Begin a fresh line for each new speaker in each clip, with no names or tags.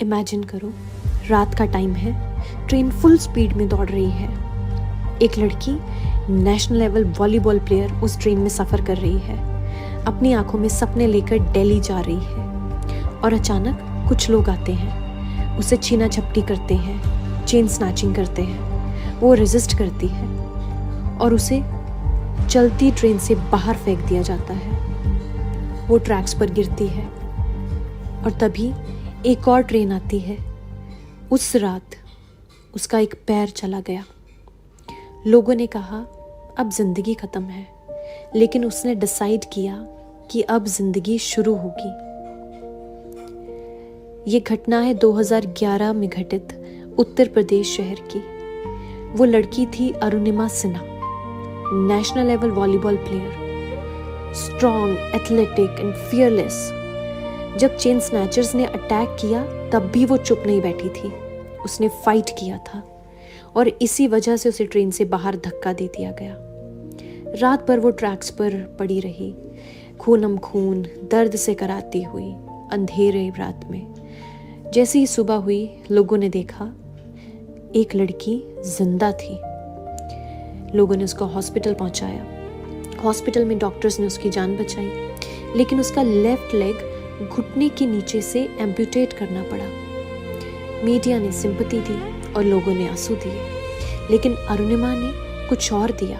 Imagine करो, रात का टाइम है, ट्रेन फुल स्पीड में दौड़ रही है। एक लड़की, नेशनल लेवल वॉलीबॉल प्लेयर, उस ट्रेन में सफ़र कर रही है। अपनी आंखों में सपने लेकर दिल्ली जा रही है और अचानक कुछ लोग आते हैं, उसे छीना झपटी करते हैं, चेन स्नैचिंग करते हैं। वो रेजिस्ट करती है और उसे चलती ट्रेन से बाहर फेंक दिया जाता है। वो ट्रैक्स पर गिरती है और तभी एक और ट्रेन आती है। उस रात उसका एक पैर चला गया। लोगों ने कहा अब जिंदगी खत्म है, लेकिन उसने डिसाइड किया कि अब जिंदगी शुरू होगी। ये घटना है 2011 में घटित उत्तर प्रदेश शहर की। वो लड़की थी Arunima Sinha, national level volleyball player, strong, athletic and fearless. जब चेन स्नैचर्स ने अटैक किया तब भी वो चुप नहीं बैठी थी। उसने फाइट किया था और इसी वजह से उसे ट्रेन से बाहर धक्का दे दिया गया। रात भर वो ट्रैक्स पर पड़ी रही, खूनम खून, दर्द से कराती हुई, अंधेरे रात में। जैसे ही सुबह हुई, लोगों ने देखा एक लड़की जिंदा थी। लोगों ने उसको हॉस्पिटल पहुंचाया। हॉस्पिटल में डॉक्टर्स ने उसकी जान बचाई, लेकिन उसका लेफ्ट लेग घुटने के नीचे से एम्प्यूटेट करना पड़ा। मीडिया ने सिंपैथी दी और लोगों ने आंसू दिए, लेकिन अरुणिमा ने कुछ और दिया।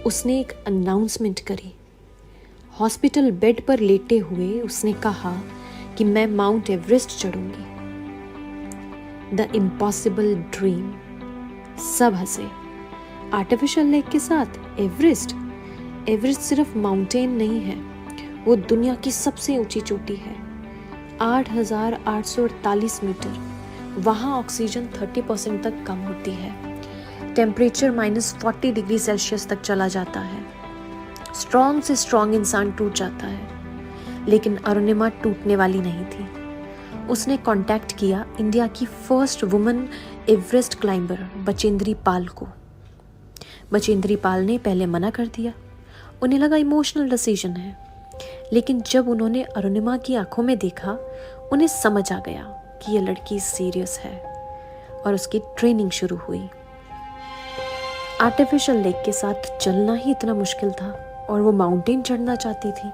उसने एक अनाउंसमेंट करी। हॉस्पिटल बेड पर लेटे हुए उसने कहा कि मैं माउंट एवरेस्ट चढ़ूंगी। The impossible dream. सब हंसे। आर्टिफिशियल लेग के साथ एवरेस्ट? एवरेस्ट सिर्फ माउंटेन नहीं है, वो दुनिया की सबसे ऊंची चोटी है, 8,848 मीटर। वहाँ ऑक्सीजन 30% तक कम होती है। टेम्परेचर -40 डिग्री सेल्सियस तक चला जाता है। स्ट्रॉन्ग से स्ट्रॉन्ग इंसान टूट जाता है, लेकिन अरुणिमा टूटने वाली नहीं थी। उसने कांटेक्ट किया इंडिया की first woman Everest climber Bachendri Pal को। बचेंद्री पाल ने पहले मना कर दिया। उन्हें लगा इमोशनल डिसीजन है, लेकिन जब उन्होंने अरुणिमा की आंखों में देखा, उन्हें समझ आ गया कि यह लड़की सीरियस है और उसकी ट्रेनिंग शुरू हुई। आर्टिफिशियल लेग के साथ चलना ही इतना मुश्किल था और वो माउंटेन चढ़ना चाहती थी।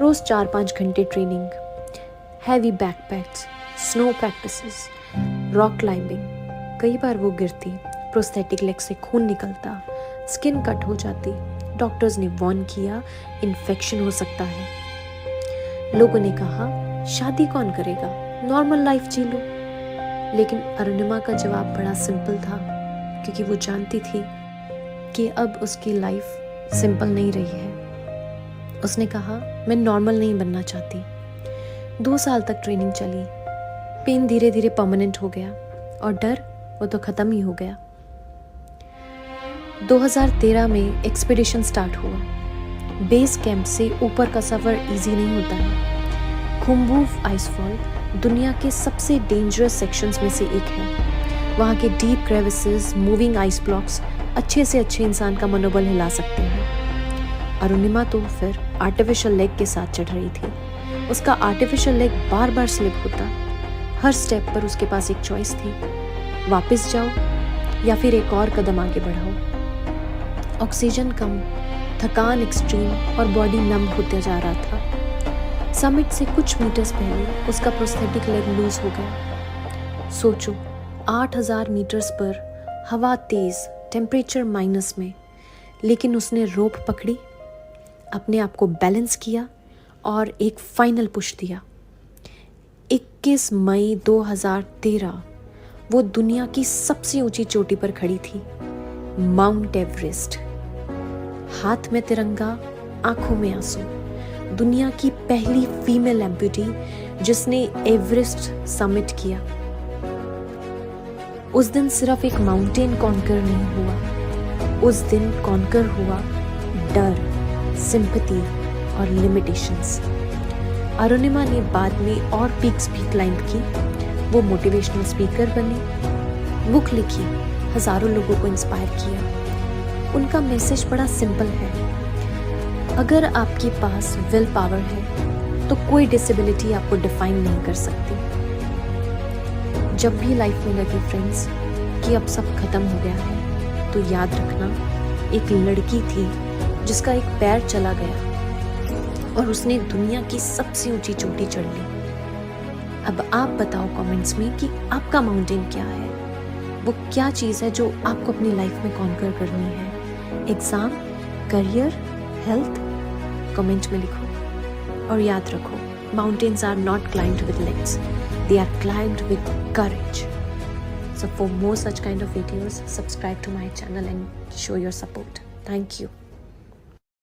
रोज 4-5 घंटे training, heavy backpacks, snow practices, rock climbing. कई बार वो गिरती, प्रोस्थेटिक लेग से खून निकलता, स्किन कट हो जाती। डॉक्टर्स ने वार्न किया इन्फेक्शन हो सकता है। लोगों ने कहा शादी कौन करेगा, नॉर्मल लाइफ जी लो। लेकिन अरुणिमा का जवाब बड़ा सिंपल था, क्योंकि वो जानती थी कि अब उसकी लाइफ सिंपल नहीं रही है। उसने कहा मैं नॉर्मल नहीं बनना चाहती। 2 साल तक ट्रेनिंग चली। पेन धीरे धीरे परमानेंट हो गया और डर वो तो खत्म ही हो गया। 2013 में एक्सपीडिशन स्टार्ट हुआ। बेस कैंप से ऊपर का सफ़र इजी नहीं होता है। खुम्बू आइसफॉल दुनिया के सबसे डेंजरस सेक्शंस में से एक है। वहाँ के deep crevices, moving ice blocks अच्छे से अच्छे इंसान का मनोबल हिला सकते हैं। अरुणिमा तो फिर आर्टिफिशियल लेग के साथ चढ़ रही थी। उसका आर्टिफिशियल लेग बार बार स्लिप होता। हर स्टेप पर उसके पास एक चॉइस थी, वापस जाओ या फिर एक और कदम आगे बढ़ाओ। ऑक्सीजन कम, थकान एक्सट्रीम और बॉडी नम होते जा रहा था। समिट से कुछ मीटर्स पहले उसका प्रोस्थेटिक लेग लूज हो गया। सोचो, 8,000 मीटर्स पर हवा तेज, टेम्परेचर माइनस में, लेकिन उसने रोप पकड़ी, अपने आप को बैलेंस किया और एक फाइनल पुश दिया। 21 मई 2013 वो दुनिया की सबसे ऊंची चोटी पर खड़ी थी, माउंट एवरेस्ट। हाथ में तिरंगा, आंखों में आंसू। दुनिया की पहली फीमेल एम्प्यूटी जिसने एवरेस्ट समिट किया। उस दिन सिर्फ एक माउंटेन कॉन्कर नहीं हुआ, उस दिन कॉन्कर हुआ डर, सिंपैथी और लिमिटेशंस। अरुणिमा ने बाद में और पीक्स भी क्लाइंब की। वो मोटिवेशनल स्पीकर बनी, बुक लिखी, हजारों लोगों को इंस्पायर किया। उनका मैसेज बड़ा सिंपल है, अगर आपके पास विल पावर है तो कोई डिसेबिलिटी आपको डिफाइन नहीं कर सकती। जब भी लाइफ में लगे फ्रेंड्स कि अब सब खत्म हो गया है, तो याद रखना एक लड़की थी जिसका एक पैर चला गया और उसने दुनिया की सबसे ऊंची चोटी चढ़ ली। अब आप बताओ कमेंट्स में कि आपका माउंटेन क्या है, वो क्या चीज़ है जो आपको अपनी लाइफ में कॉन्कर करनी है। एग्जाम, करियर, हेल्थ, कमेंट में लिखो। और याद रखो, mountains are not climbed with legs, they are climbed with courage. So for more such kind of videos, subscribe to my channel and show your support. Thank you.